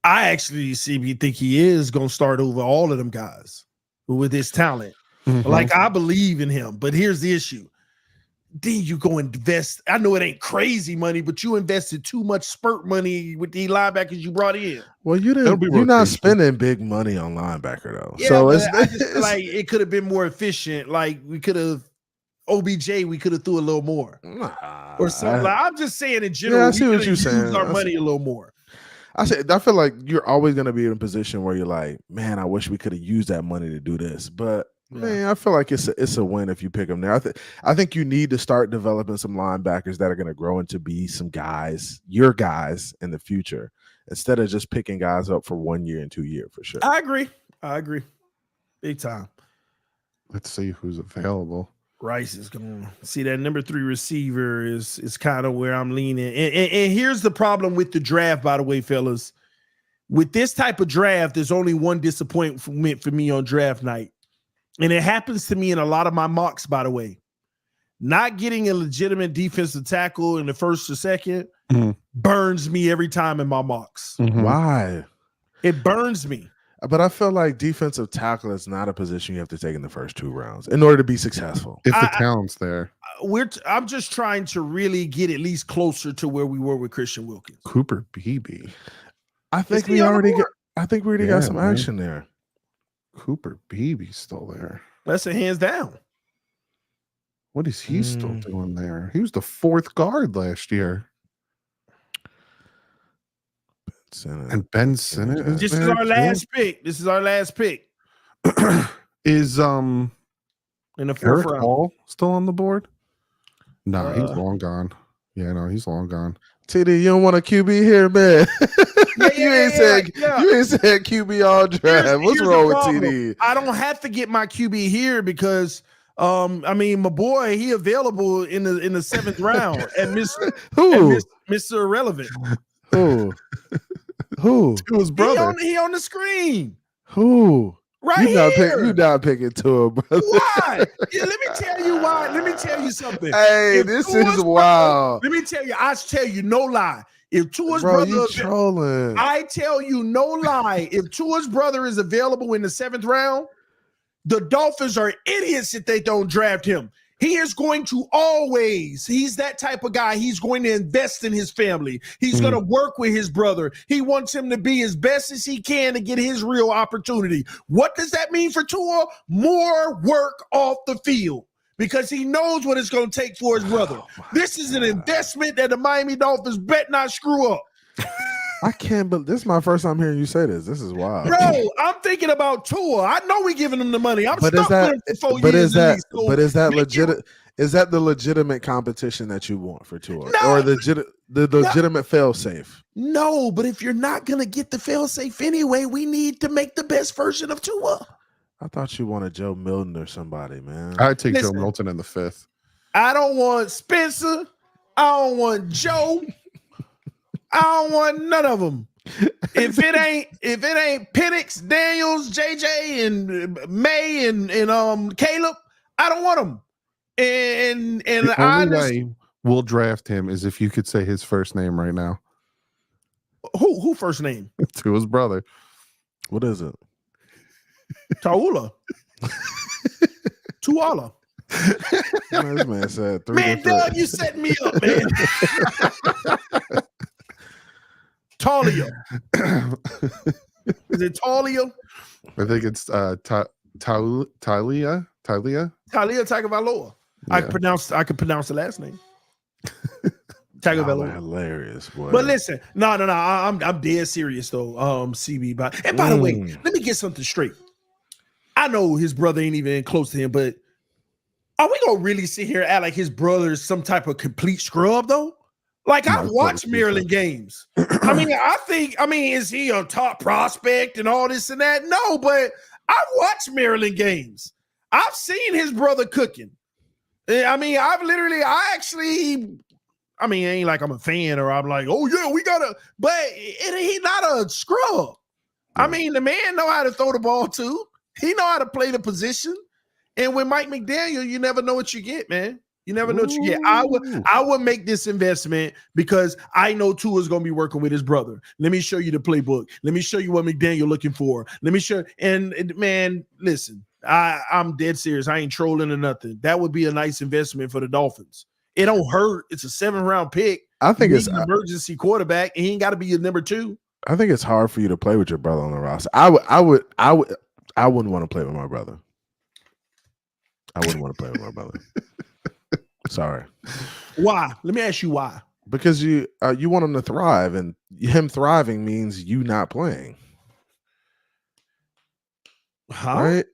I actually think he is going to start over all of them guys with his talent. Mm-hmm. Like, I believe in him, but here's the issue. Then you go invest. I know it ain't crazy money, but you invested too much spurt money with the linebackers you brought in. Well, you're not spending big money on linebacker though. Yeah, so I just feel like it could have been more efficient. Like we could have OBJ, we could have threw a little more or something. I'm just saying in general. Yeah, I see what you're saying. Our money a little more. I feel like you're always going to be in a position where you're like, man, I wish we could have used that money to do this, but. Yeah. Man, I feel like it's a win if you pick them there. I think you need to start developing some linebackers that are going to grow into be some guys, your guys in the future, instead of just picking guys up for 1 year and 2 years for sure. I agree. Big time. Let's see who's available. Rice is going to see that number 3 receiver is kind of where I'm leaning. And here's the problem with the draft, by the way, fellas. With this type of draft, there's only one disappointment for me on draft night. And it happens to me in a lot of my mocks, by the way. Not getting a legitimate defensive tackle in the first or second burns me every time in my mocks. Mm-hmm. Why? It burns me. But I feel like defensive tackle is not a position you have to take in the first 2 rounds in order to be successful. If the talent's there. I'm just trying to really get at least closer to where we were with Christian Wilkins. Cooper Beebe. I think we already got some action there. Cooper Beebe's still there. That's a hands down. What is he still doing there? He was the 4th guard last year. And Ben Sinnott. This is our last pick. Is in the 4th round. Hall still on the board? No, he's long gone. Yeah, no, he's long gone. TD, you don't want a QB here, man. You ain't said QB all draft. What's wrong with TD? I don't have to get my QB here because I mean my boy, he available in the 7th round at Mr. Irrelevant. Who? To his brother. He on the screen. Who? Right you not picking to him, brother. Why? Yeah, let me tell you why. Let me tell you something. Hey, this is wild. Let me tell you. I tell you, no lie. If Tua's Bro, brother, you trolling. I tell you no lie, if Tua's brother is available in the 7th round, the Dolphins are idiots if they don't draft him. He is going to always, he's that type of guy. He's going to invest in his family. He's going to work with his brother. He wants him to be as best as he can to get his real opportunity. What does that mean for Tua? More work off the field because he knows what it's going to take for his brother. This is an investment that the Miami Dolphins bet not screw up. I can't believe this is my first time hearing you say this. This is wild. Bro, I'm thinking about Tua. I know we giving him the money. I'm But stuck with him for 4 but years is that at least. So but is that make legit? it- Is that the legitimate competition that you want for Tua, No. or the legitimate fail safe? No, but if you're not going to get the fail-safe anyway, we need to make the best version of Tua. I thought you wanted Joe Milton or somebody, man. I'd take Listen. Joe Milton in the 5th. I don't want Spencer. I don't want Joe. I don't want none of them. If it ain't Penix, Daniels, JJ, and May and Caleb, I don't want them. And The I only just, way we'll draft him is if you could say his first name right now who first name? to his brother. What is it? Taula. Tuala. Man, this man said three Man, different. Doug, you setting me up, man. Talia. Is it Talia? I think it's Talia. Talia Tagovailoa. I Yeah. can pronounce the last name. Oh, Tagovailoa. hilarious, boy. But listen, no, I'm dead serious though. CB, and by the way, let me get something straight. I know his brother ain't even close to him, but are we gonna really sit here and act like his brother is some type of complete scrub though? Like No, I it's watch not. Maryland games. I mean, is he a top prospect and all this and that? No, but I watch Maryland games. I've seen his brother cooking. I mean, it ain't like I'm a fan or I'm like, oh yeah, we gotta, but he's not a scrub. I mean, the man know how to throw the ball too. He know how to play the position. And with Mike McDaniel, you never know what you get, man. You never know what you get. I would make this investment because I know Tua's gonna be working with his brother. Let me show you the playbook. Let me show you what McDaniel looking for. Let me show. And man, listen, I'm dead serious. I ain't trolling or nothing. That would be a nice investment for the Dolphins. It don't hurt. It's a 7th-round pick. I think You it's need an emergency quarterback, and he ain't got to be your number 2. I think it's hard for you to play with your brother on the roster. I wouldn't want to play with my brother. I wouldn't want to play with my brother. Sorry. Why? Let me ask you why. Because you want him to thrive, and him thriving means you not playing. Huh? Right?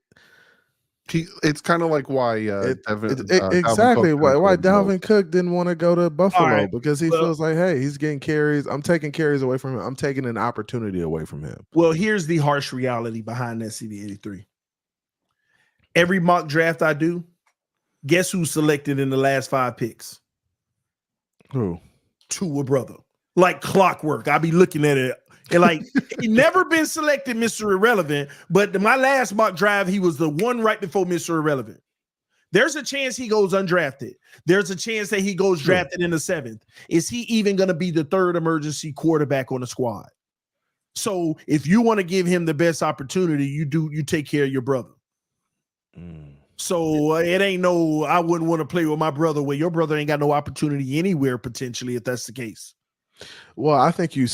It's kind of like why Exactly why Dalvin Cook didn't want to go to Buffalo, right. because he feels like, hey, he's getting carries. I'm taking carries away from him. I'm taking an opportunity away from him. Well, here's the harsh reality behind that CV83. Every mock draft I do, guess who's selected in the last 5 picks? Who? Tua brother. Like clockwork. I be looking at it. And like he never been selected Mr. Irrelevant, but my last mock draft, he was the one right before Mr. Irrelevant. There's a chance he goes undrafted. There's a chance that he goes drafted in the 7th. Is he even going to be the 3rd emergency quarterback on the squad? So if you want to give him the best opportunity, you take care of your brother. So it ain't no, I wouldn't want to play with my brother where your brother ain't got no opportunity anywhere potentially if that's the case. Well, I think you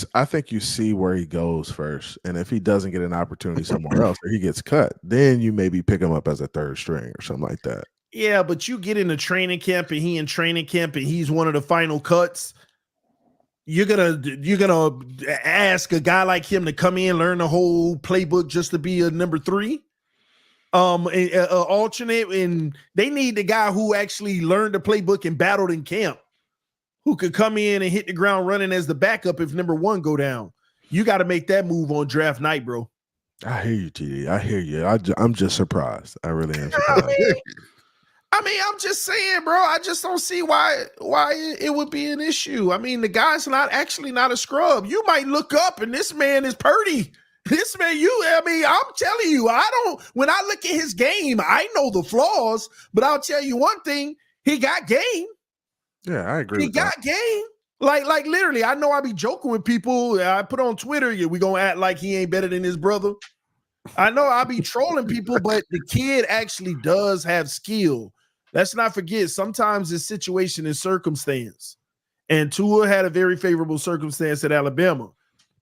see where he goes first, and if he doesn't get an opportunity somewhere else or he gets cut, then you maybe pick him up as a 3rd string or something like that. Yeah, but you get into training camp and he in training camp and he's one of the final cuts. You're gonna ask a guy like him to come in, learn the whole playbook just to be a number 3, alternate, and they need the guy who actually learned the playbook and battled in camp, who could come in and hit the ground running as the backup if number 1 go down. You got to make that move on draft night, bro. I hear you, TD. I hear you. I'm just surprised. I really am I surprised. mean, I'm just saying, bro. I just don't see why it would be an issue. I mean, the guy's not a scrub. You might look up and this man is Purdy. This man, I'm telling you, when I look at his game, I know the flaws, but I'll tell you one thing, he got game. Yeah, I agree. He got game. Like literally, I know I be joking with people. I put on Twitter, we gonna act like he ain't better than his brother. I know I be trolling people, but the kid actually does have skill. Let's not forget, sometimes it's situation and circumstance. And Tua had a very favorable circumstance at Alabama.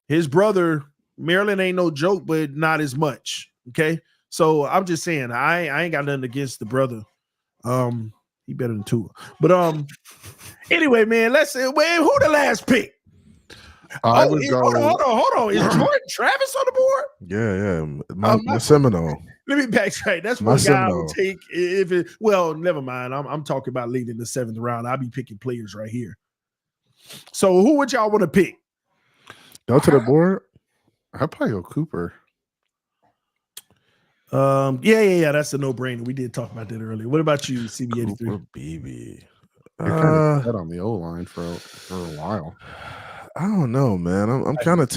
His brother, Maryland ain't no joke, but not as much. Okay. So I'm just saying, I ain't got nothing against the brother. He better than Tua. But anyway, man, who the last pick? I would go. Hold on. Is Jordan Travis on the board? Yeah. My Seminole. Let me backtrack. That's one guy I would take if it. Well, never mind. I'm talking about leading the 7th round. I'll be picking players right here. So who would y'all want to pick? Go to the board. I'd probably go Cooper. Yeah. That's a no-brainer. We did talk about that earlier. What about you, CB83? Cooper BB. You're kind of set on the O-line for a while. I don't know, man. I'm kind of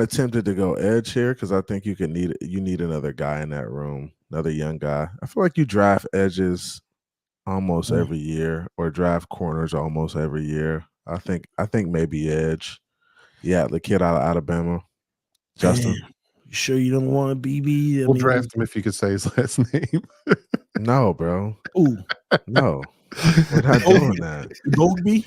tempted to go edge here because I think you need another guy in that room, another young guy. I feel like you draft edges almost every year or draft corners almost every year. I think maybe edge. Yeah, the kid out of Alabama, Justin. Man, you sure you don't want a BB? We'll draft him if you could say his last name. No, bro. Ooh, no, we're not doing that. Bogby.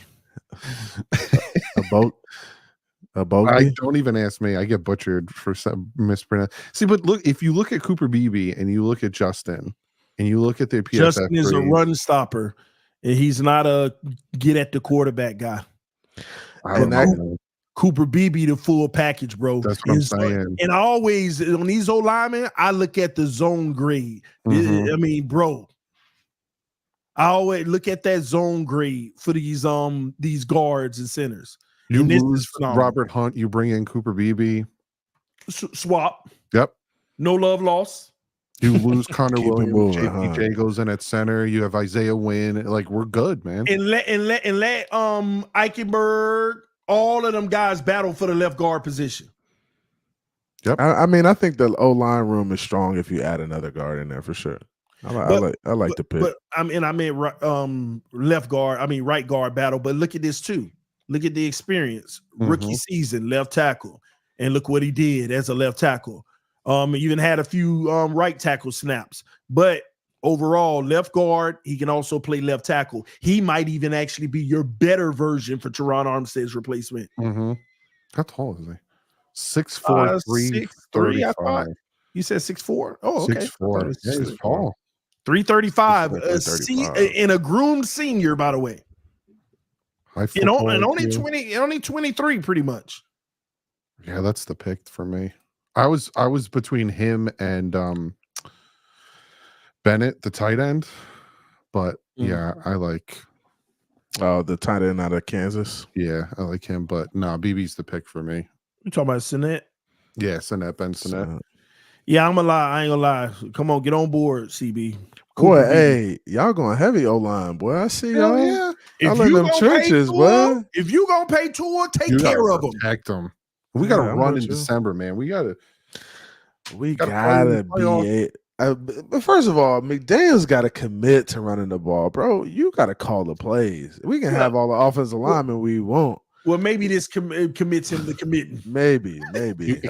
A bogey? Don't even ask me. I get butchered for some mispronounce. See, but look, if you look at Cooper Beebe and you look at Justin and you look at their PFF Justin is a run stopper, and he's not a get at the quarterback guy. Cooper Beebe, the full package, bro. That's what I'm saying. And I always on these old linemen, I look at the zone grade. I mean, bro. I always look at that zone grade for these guards and centers. You lose Robert Hunt, you bring in Cooper Beebe. Swap. Yep. No love lost. You lose Connor Williams. JPJ goes in at center. You have Isaiah Wynn. Like, we're good, man. And let Eichenberg, all of them guys battle for the left guard position. Yep. I mean, I think the O-line room is strong if you add another guard in there for sure. I like the pick. But I meant left guard. I mean right guard battle. But look at this too. Look at the experience. Rookie season, left tackle, and look what he did as a left tackle. Even had a few right tackle snaps. But overall, left guard, he can also play left tackle. He might even actually be your better version for Teron Armstead's replacement. How tall is he? 6'4", 335. You said 6'4"? Oh, okay. 6'4". Yeah, he's tall. 335. And a groomed senior, by the way. And only 23, pretty much. Yeah, that's the pick for me. I was between him and Bennett, the tight end, but yeah, I like the tight end out of Kansas. Yeah, I like him, but no, BB's the pick for me. You talking about Sinnett? Yeah, Sinnett, Ben Sinnett. Yeah, I'm gonna lie. I ain't gonna lie. Come on, get on board, CB. Boy, hey, y'all going heavy O-line, boy. I see y'all. Yeah. Y'all in them trenches, boy. If you gonna pay Tua, take care of them. Protect them. We gotta run in December, man. We gotta be but first of all, McDaniel's got to commit to running the ball, bro. You got to call the plays. We can have all the offensive linemen we want. Well, maybe this commits him to committing. Maybe.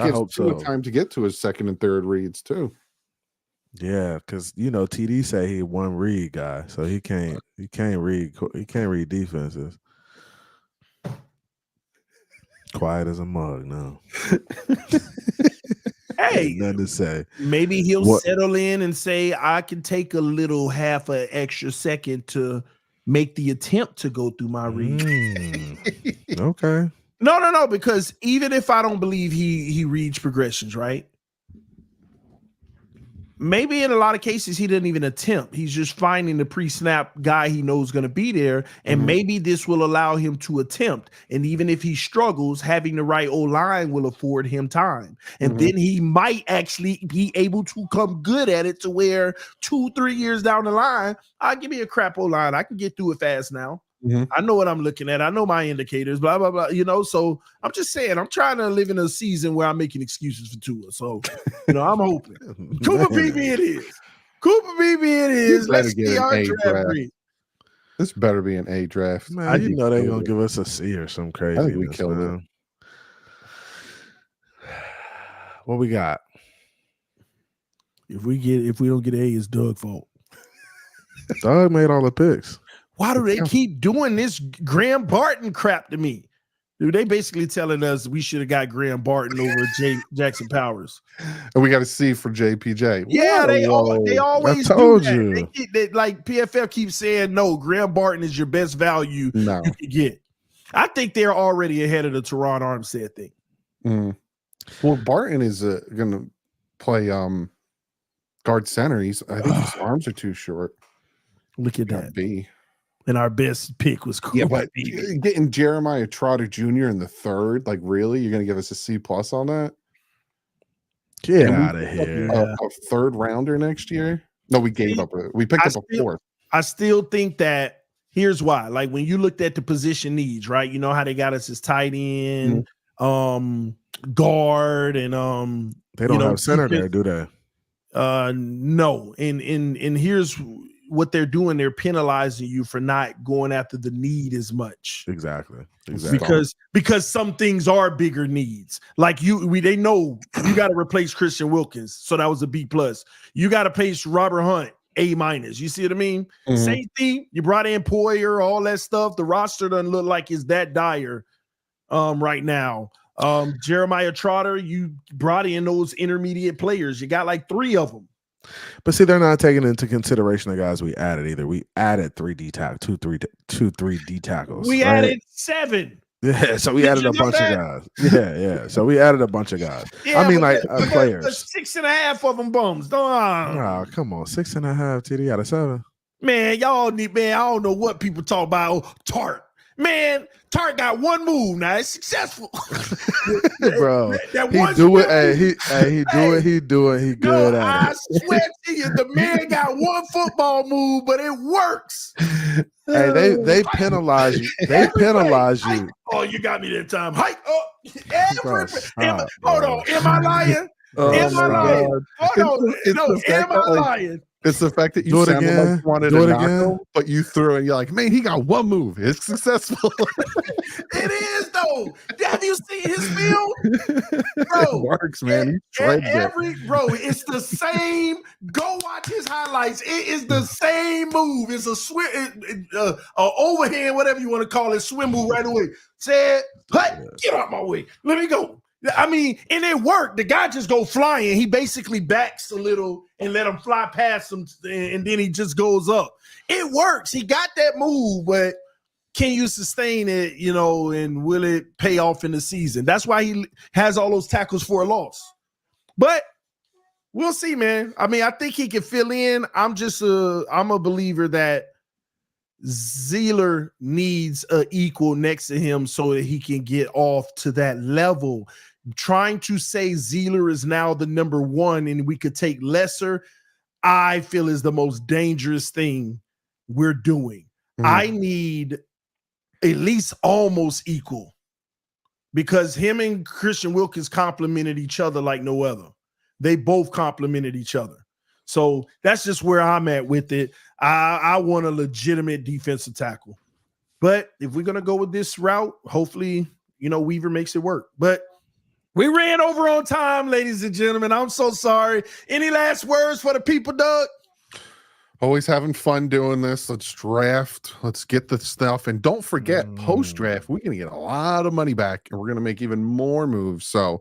I hope so. Time to get to his second and third reads too. Yeah, because TD say he one read guy, so he can't read defenses. Quiet as a mug now. Hey, nothing to say. Maybe he'll settle in and say, I can take a little half an extra second to make the attempt to go through my read. Okay. No, because even if I don't believe he reads progressions, right? Maybe in a lot of cases he didn't even attempt. He's just finding the pre-snap guy he knows going to be there, and maybe this will allow him to attempt. And even if he struggles, having the right O-line will afford him time. And then he might actually be able to come good at it to where 2-3 years down the line, give me a crap O-line. I can get through it fast now. I know what I'm looking at. I know my indicators, blah, blah, blah. So I'm just saying, I'm trying to live in a season where I'm making excuses for Tua. So, I'm hoping. Cooper BB it is. Let's see our draft read. This better be an A draft. Man, you know they're gonna give us a C or some crazy. I think we killed it. What we got? If we don't get A, it's Doug's fault. Doug made all the picks. Why do they keep doing this Graham Barton crap to me? Dude, they basically telling us we should have got Graham Barton over Jackson Powers. And we got a C for JPJ. Yeah, they always I told do that. you. They like PFF keeps saying, no, Graham Barton is your best value you can get. I think they're already ahead of the Teron Armstead thing. Mm. Well, Barton is going to play guard center. I think his arms are too short. Look at that. B. And our best pick was cool. Yeah, but getting Jeremiah Trotter Jr. in the third, like really, you're going to give us a C+ on that? Get out of here. A third rounder next year? No, we gave up. We picked up a fourth. I still think that here's why. Like when you looked at the position needs, right? You know how they got us as tight end, guard, and they don't have center there, do they? No. And here's what they're doing. They're penalizing you for not going after the need as much. Exactly. Because some things are bigger needs. Like they know you got to replace Christian Wilkins, so that was a B+. You got to pace Robert Hunt, A-. You see what I mean? Mm-hmm. Safety, you brought in Poyer, all that stuff. The roster doesn't look like it's that dire right now. Jeremiah Trotter, you brought in those intermediate players. You got like 3 of them. But see, they're not taking into consideration the guys we added either. We added 3D tackles. We added 7. Yeah, so we added a bunch of guys. Yeah. So we added a bunch of guys. Yeah, I mean, like players. 6.5 of them bums. Oh, come on, 6.5 TD out of 7. Man, y'all need. Man, I don't know what people talk about. Oh, Tart. Man, Tart got one move. Now it's successful, bro. He do it. He do it. He good at it. I swear to you, the man got one football move, but it works. Hey, they penalize you. They penalize you. Oh, you got me that time. Hike up. Hold on. Am I lying? Am I lying? Hold on. No, am I lying? It's the fact that you sounded like you wanted to knock him, but you threw and you're like, man, he got one move. It's successful. It is, though. Have you seen his film? Bro, it works, man. It's the same. Go watch his highlights. It is the same move. It's a swim, overhand, whatever you want to call it, swim move right away. Said, get out my way. Let me go. I mean, and it worked. The guy just go flying. He basically backs a little and let him fly past him, and then he just goes up. It works. He got that move, but can you sustain it, and will it pay off in the season? That's why he has all those tackles for a loss. But we'll see, man. I mean, I think he can fill in. I'm a believer that Zeller needs an equal next to him so that he can get off to that level. Trying to say Zeller is now the number 1 and we could take lesser, I feel is the most dangerous thing we're doing. I need at least almost equal, because him and Christian Wilkins complemented each other like no other. They both complemented each other. So that's just where I'm at with it. I want a legitimate defensive tackle. But if we're going to go with this route, hopefully, Weaver makes it work. But we ran over on time, ladies and gentlemen. I'm so sorry. Any last words for the people, Doug? Always having fun doing this. Let's draft. Let's get the stuff. And don't forget, post-draft, we're going to get a lot of money back, and we're going to make even more moves. So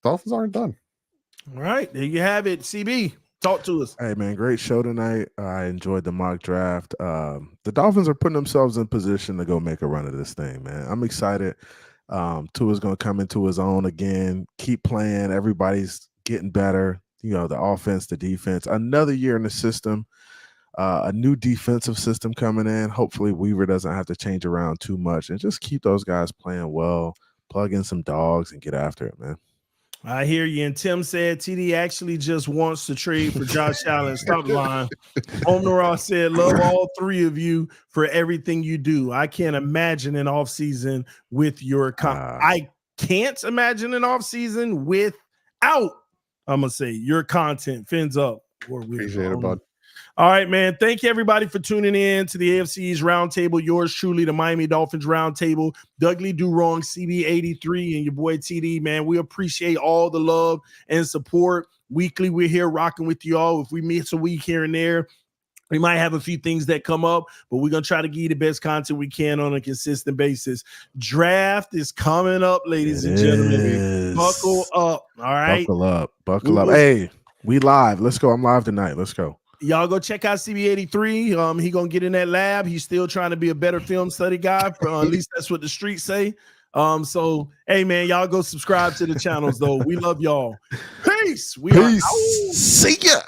Dolphins aren't done. All right. There you have it. CB, talk to us. Hey, man, great show tonight. I enjoyed the mock draft. The Dolphins are putting themselves in position to go make a run of this thing, man. I'm excited. Tua's going to come into his own again, keep playing. Everybody's getting better. The offense, the defense, another year in the system, a new defensive system coming in. Hopefully Weaver doesn't have to change around too much and just keep those guys playing well, plug in some dogs and get after it, man. I hear you. And Tim said TD actually just wants to trade for Josh Allen. Stop lying. Omar said, love all 3 of you for everything you do. I can't imagine an offseason with your I can't imagine an offseason without, I'm going to say, your content. Fins up. Appreciate it, bud. All right, man. Thank you, everybody, for tuning in to the AFC's Roundtable. Yours truly, the Miami Dolphins Roundtable. Dudley Do Wrong, CB83, and your boy TD, man. We appreciate all the love and support. Weekly, we're here rocking with y'all. If we miss a week here and there, we might have a few things that come up, but we're going to try to give you the best content we can on a consistent basis. Draft is coming up, ladies and gentlemen. Buckle up, all right? Buckle up. Hey, we live. Let's go. I'm live tonight. Let's go. Y'all go check out CB83. He going to get in that lab. He's still trying to be a better film study guy. At least that's what the streets say. So, hey, man, y'all go subscribe to the channels, though. We love y'all. Peace. Peace. See ya.